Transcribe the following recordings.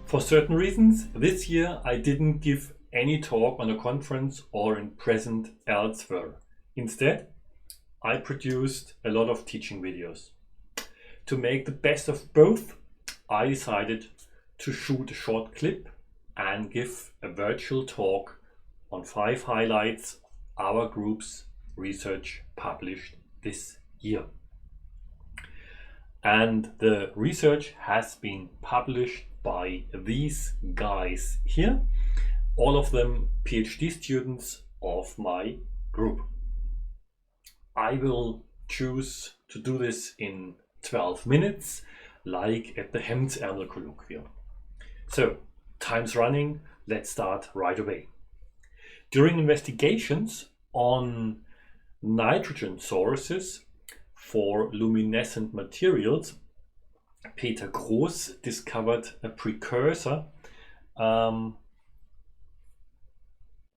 For certain reasons, this year I didn't give any talk on a conference or in present elsewhere. Instead, I produced a lot of teaching videos. To make the best of both, I decided to shoot a short clip and give a virtual talk on 5 highlights our group's research published this year. And the research has been published by these guys here, all of them PhD students of my group. I will choose to do this in 12 minutes, like at the Hemdsärmel colloquium. So, time's running, let's start right away. During investigations on nitrogen sources for luminescent materials, Peter Groß discovered a precursor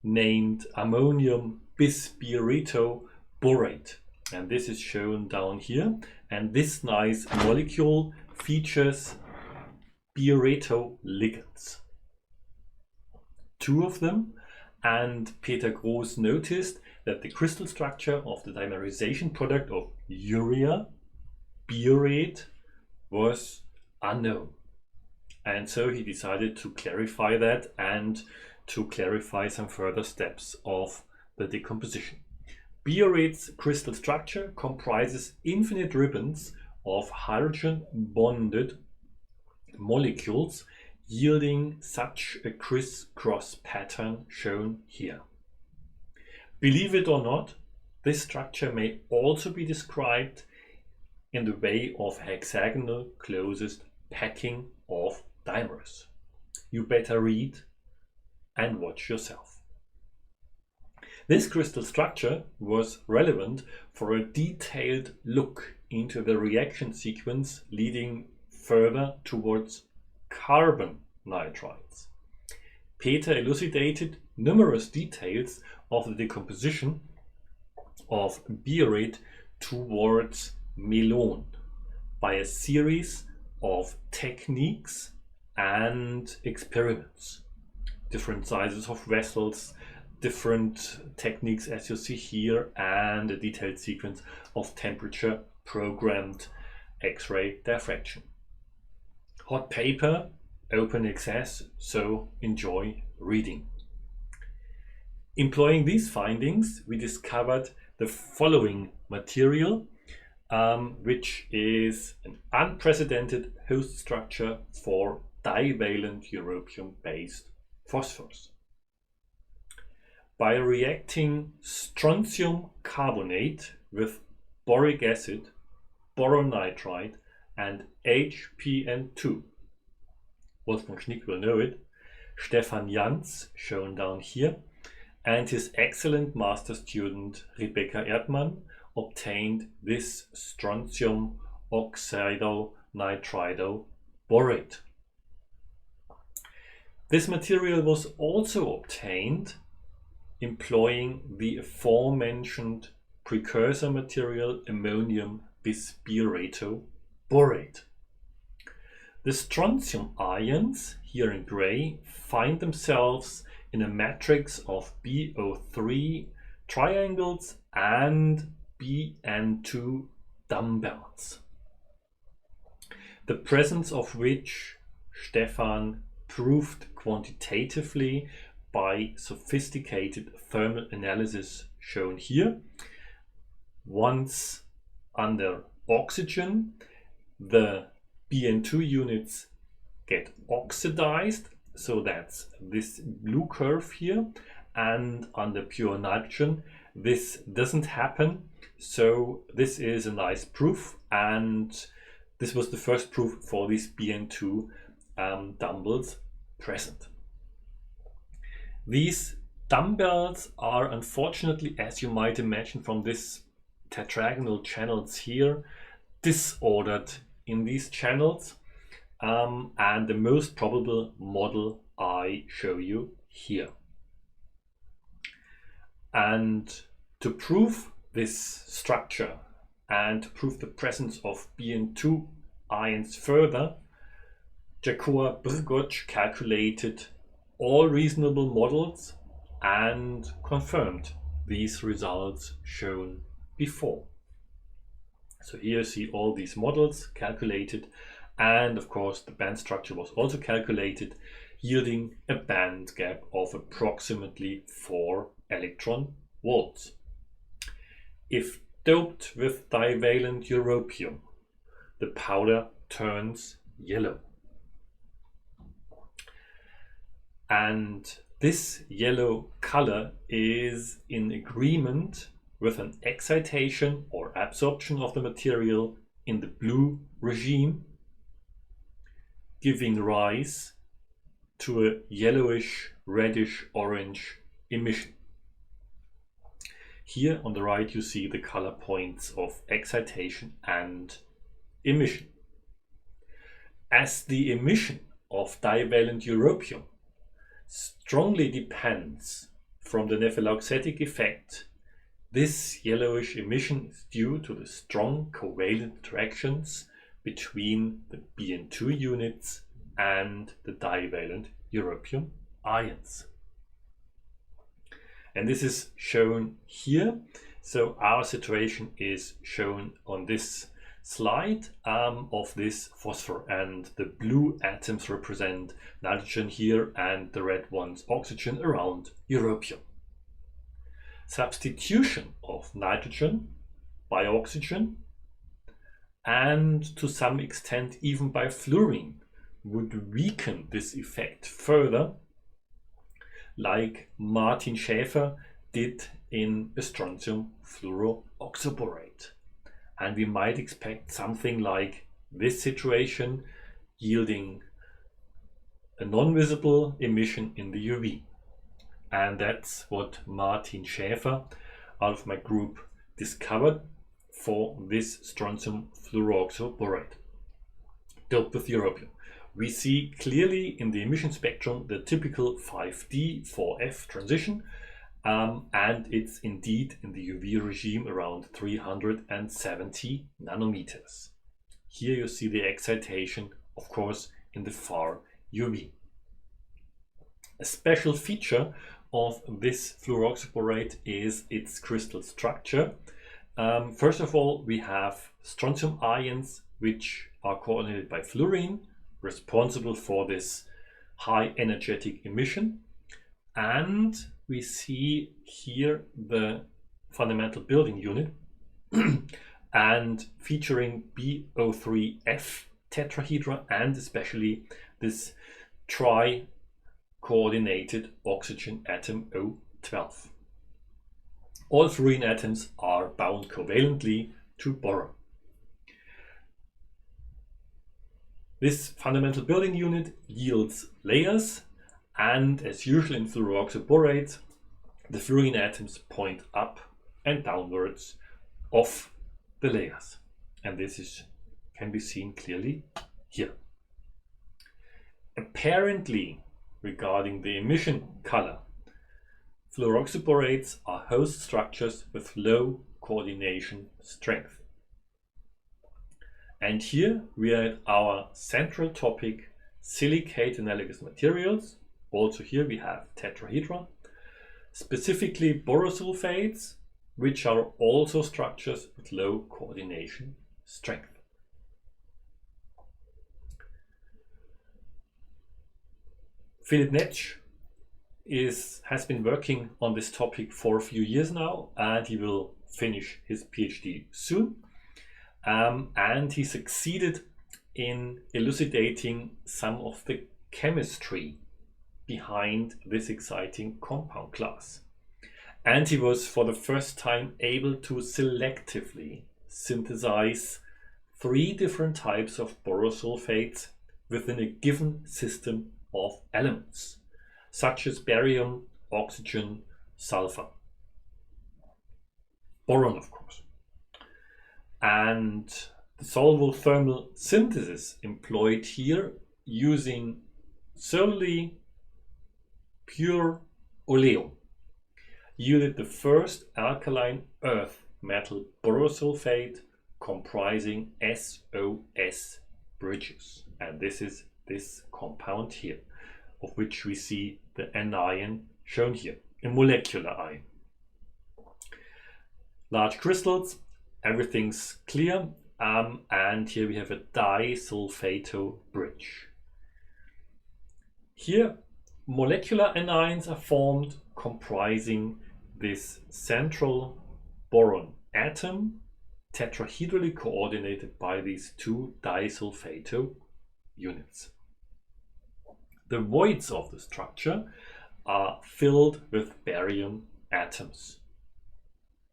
named ammonium bispiritoborate, and this is shown down here. And this nice molecule features biureto ligands, 2 of them, and Peter Groß noticed that the crystal structure of the dimerization product of urea, biurate, was unknown. And so he decided to clarify that and to clarify some further steps of the decomposition. Biurate's crystal structure comprises infinite ribbons of hydrogen bonded molecules, yielding such a criss-cross pattern shown here. Believe it or not, this structure may also be described in the way of hexagonal closest packing of dimers. You better read and watch yourself. This crystal structure was relevant for a detailed look into the reaction sequence leading further towards carbon nitrides. Peter elucidated numerous details of the decomposition of biurate towards melon by a series of techniques and experiments. Different sizes of vessels, different techniques as you see here, and a detailed sequence of temperature programmed X-ray diffraction. Hot paper, open access, so enjoy reading. Employing these findings, we discovered the following material, which is an unprecedented host structure for divalent europium-based phosphors. By reacting strontium carbonate with boric acid, boronitride, and HPN2, Wolfgang Schnick will know it, Stefan Jans, shown down here, and his excellent master student Rebecca Erdmann obtained this strontium oxidonitridoborate. This material was also obtained employing the aforementioned precursor material ammonium bispiritoborate. The strontium ions, here in gray, find themselves in a matrix of BO3 triangles and BN2 dumbbells, the presence of which Stefan proved quantitatively by sophisticated thermal analysis shown here. Once under oxygen, the BN2 units get oxidized, so that's this blue curve here, and under pure nitrogen this doesn't happen. So this is a nice proof, and this was the first proof for these BN2 dumbbells present. These dumbbells are unfortunately, as you might imagine from this tetragonal channels here, disordered in these channels, and the most probable model I show you here. And to prove this structure and to prove the presence of BN2 ions further, Jacoa-Brgoč calculated all reasonable models and confirmed these results shown before. So here you see all these models calculated, and of course the band structure was also calculated, yielding a band gap of approximately 4 electron volts. If doped with divalent europium, the powder turns yellow. And this yellow color is in agreement with an excitation or absorption of the material in the blue regime, giving rise to a yellowish, reddish, orange emission. Here on the right you see the color points of excitation and emission. As the emission of divalent europium strongly depends from the nephelauxetic effect, this yellowish emission is due to the strong covalent interactions between the BN2 units and the divalent europium ions. And this is shown here. So our situation is shown on this slide of this phosphor, and the blue atoms represent nitrogen here and the red ones oxygen around europium. Substitution of nitrogen by oxygen, and to some extent even by fluorine, would weaken this effect further, like Martin Schäfer did in a strontium fluorooxoborate. And we might expect something like this situation, yielding a non-visible emission in the UV. And that's what Martin Schäfer out of my group discovered for this strontium fluorooxoborate doped with europium. We see clearly in the emission spectrum the typical 5D4F transition, and it's indeed in the UV regime around 370 nanometers. Here you see the excitation, of course, in the far UV. A special feature of this fluorooxoborate is its crystal structure. First of all, we have strontium ions which are coordinated by fluorine, responsible for this high energetic emission. And we see here the fundamental building unit and featuring BO3F tetrahedra, and especially this tri-coordinated oxygen atom O12. All fluorine atoms are bound covalently to boron. This fundamental building unit yields layers, and as usual in fluorooxoborates, the fluorine atoms point up and downwards of the layers. And this can be seen clearly here. Apparently, regarding the emission color, fluorooxoborates are host structures with low coordination strength. And here we are at our central topic, silicate analogous materials. Also here we have tetrahedra, specifically borosulfates, which are also structures with low coordination strength. Philip Netsch has been working on this topic for a few years now, and he will finish his PhD soon. And he succeeded in elucidating some of the chemistry behind this exciting compound class. And he was for the first time able to selectively synthesize 3 different types of borosulfates within a given system of elements, such as barium, oxygen, sulfur, boron, of course. And the solvable thermal synthesis employed here, using solely pure oleum, yielded the first alkaline earth metal borosulfate comprising SOS bridges. And this is this compound here, of which we see the anion shown here, a molecular ion. Large crystals, everything's clear, and here we have a disulfato bridge. Here, molecular anions are formed comprising this central boron atom, tetrahedrally coordinated by these two disulfato units. The voids of the structure are filled with barium atoms,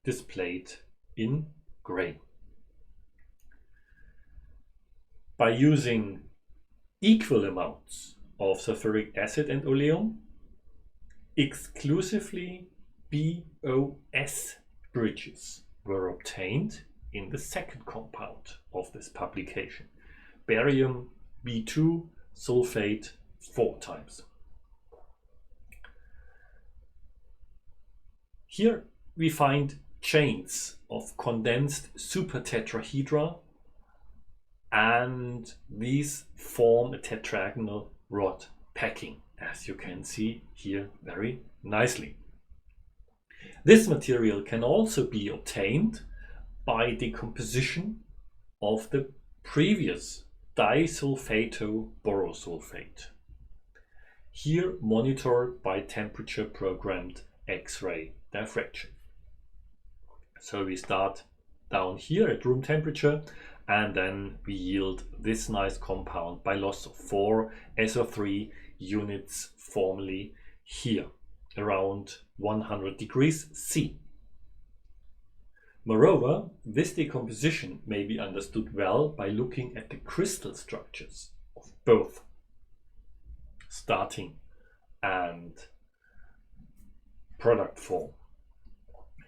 displayed in gray. By using equal amounts of sulfuric acid and oleum, exclusively BOS bridges were obtained in the second compound of this publication, barium B2 sulfate 4 times. Here we find chains of condensed supertetrahedra, and these form a tetragonal rod packing, as you can see here very nicely. This material can also be obtained by decomposition of the previous disulfato borosulfate, here monitored by temperature programmed X-ray diffraction. So we start down here at room temperature, and then we yield this nice compound by loss of 4 SO3 units, formally here around 100 degrees C. Moreover, this decomposition may be understood well by looking at the crystal structures of both starting and product form.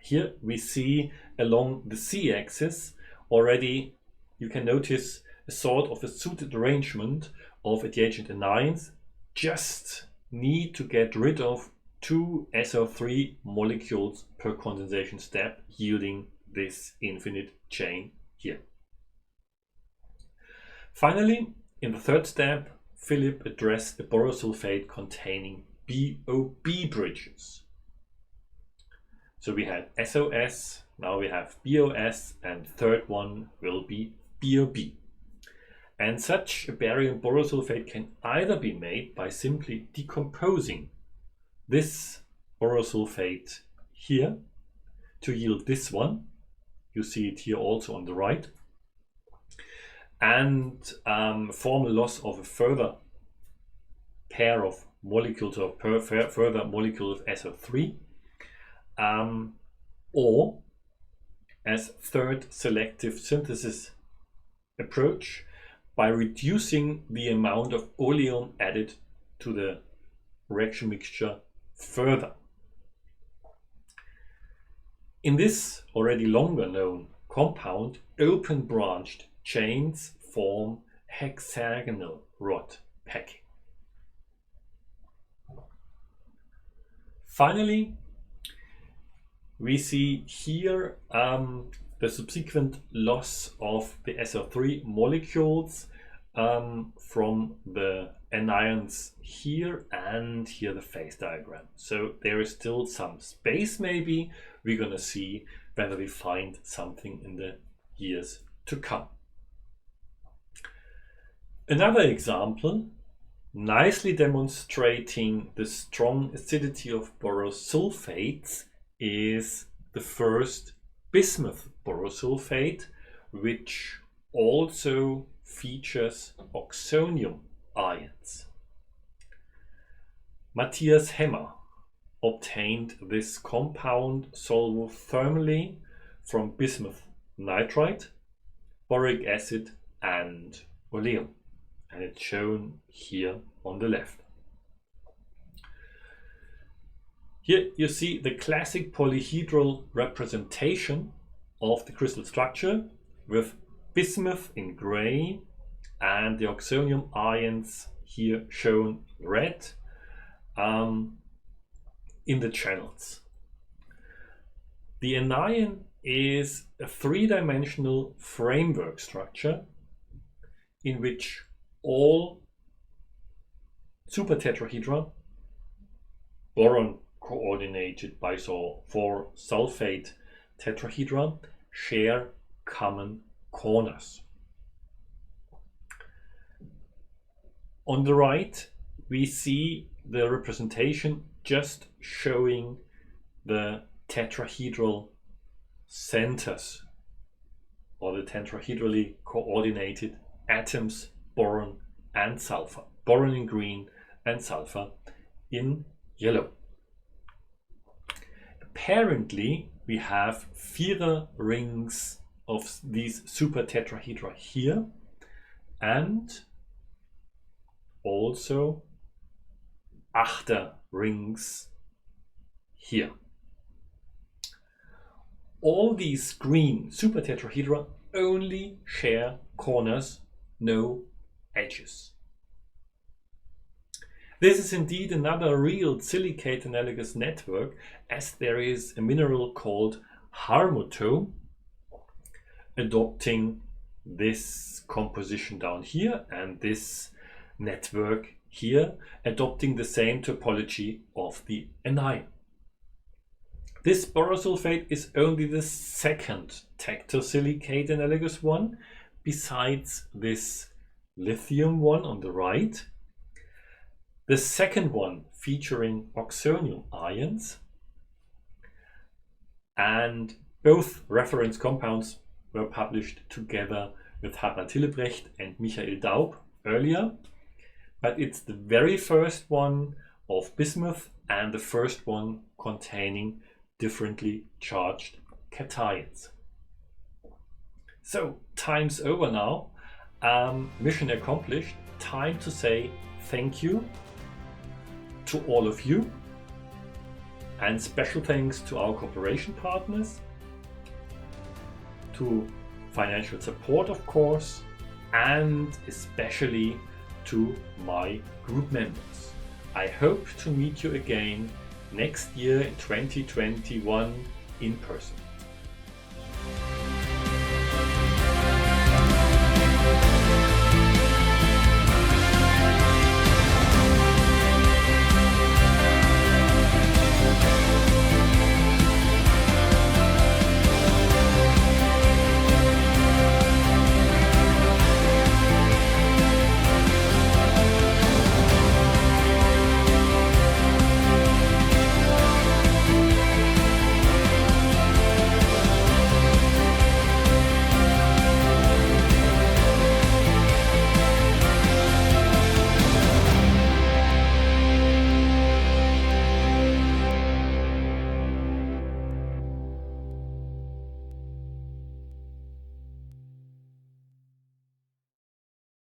Here we see along the Z-axis already, you can notice a sort of a suited arrangement of adjacent anions. Just need to get rid of 2 SO3 molecules per condensation step, yielding this infinite chain here. Finally, in the third step, Philip addressed the borosulfate containing BOB bridges. So we had SOS, now we have BOS, and third one will be BOB. And such a barium borosulfate can either be made by simply decomposing this borosulfate here to yield this one. You see it here also on the right. And form a loss of a further pair of molecules, or further molecule of SO3. Or as third selective synthesis approach, by reducing the amount of oleum added to the reaction mixture further. In this already longer known compound, open branched chains form hexagonal rod packing. Finally, we see here the subsequent loss of the SO3 molecules from the anions here, and here the phase diagram. So there is still some space maybe. We're going to see whether we find something in the years to come. Another example, nicely demonstrating the strong acidity of borosulfates, is the first bismuth borosulfate, which also features oxonium ions. Matthias Hemmer obtained this compound solvothermally from bismuth nitride, boric acid and oleum, and it's shown here on the left. Here you see the classic polyhedral representation of the crystal structure with bismuth in gray and the oxonium ions here shown red in the channels. The anion is a three-dimensional framework structure in which all super tetrahedra, boron coordinated by 4 sulfate tetrahedra, share common corners. On the right, we see the representation just showing the tetrahedral centers, or the tetrahedrally coordinated atoms, boron and sulfur. Boron in green and sulfur in yellow. Apparently, we have 4 rings of these super tetrahedra here, and also 8 rings here. All these green super tetrahedra only share corners, no edges. This is indeed another real silicate analogous network, as there is a mineral called harmotome adopting this composition down here, and this network here adopting the same topology of the anion. This borosulfate is only the second tectosilicate analogous one, besides this lithium one on the right. The second one featuring oxonium ions, and both reference compounds were published together with Harald Hillebrecht and Michael Daub earlier, but it's the very first one of bismuth and the first one containing differently charged cations. So time's over now, mission accomplished. Time to say thank you to all of you, and special thanks to our cooperation partners, to financial support of course, and especially to my group members. I hope to meet you again next year in 2021 in person.